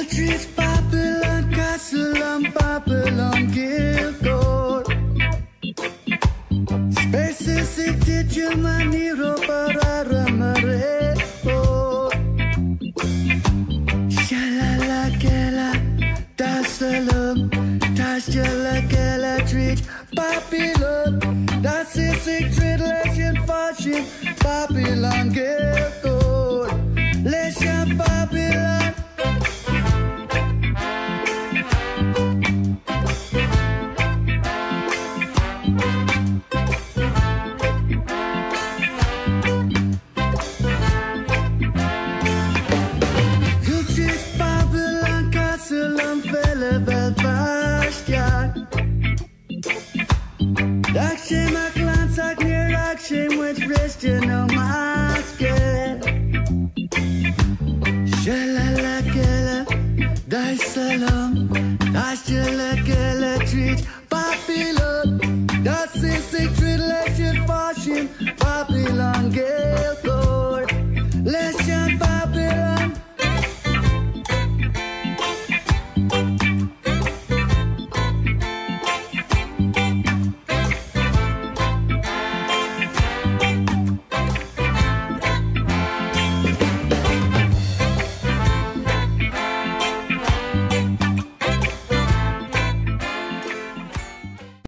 treat Babylon Castle and Babylon Gilgore. Spaces in Digital Maniro Parara Mareo. Shalala Gela, Dasalum, Tasjala Gela treat Babylon. That's the secret legend fashion Babylon Gilgore. Legend Babylon. You know my skin. Shalala Gela, Daisalam, Dashjala Gela treat Babylon. That's the secret legend fashion Babylon Gale.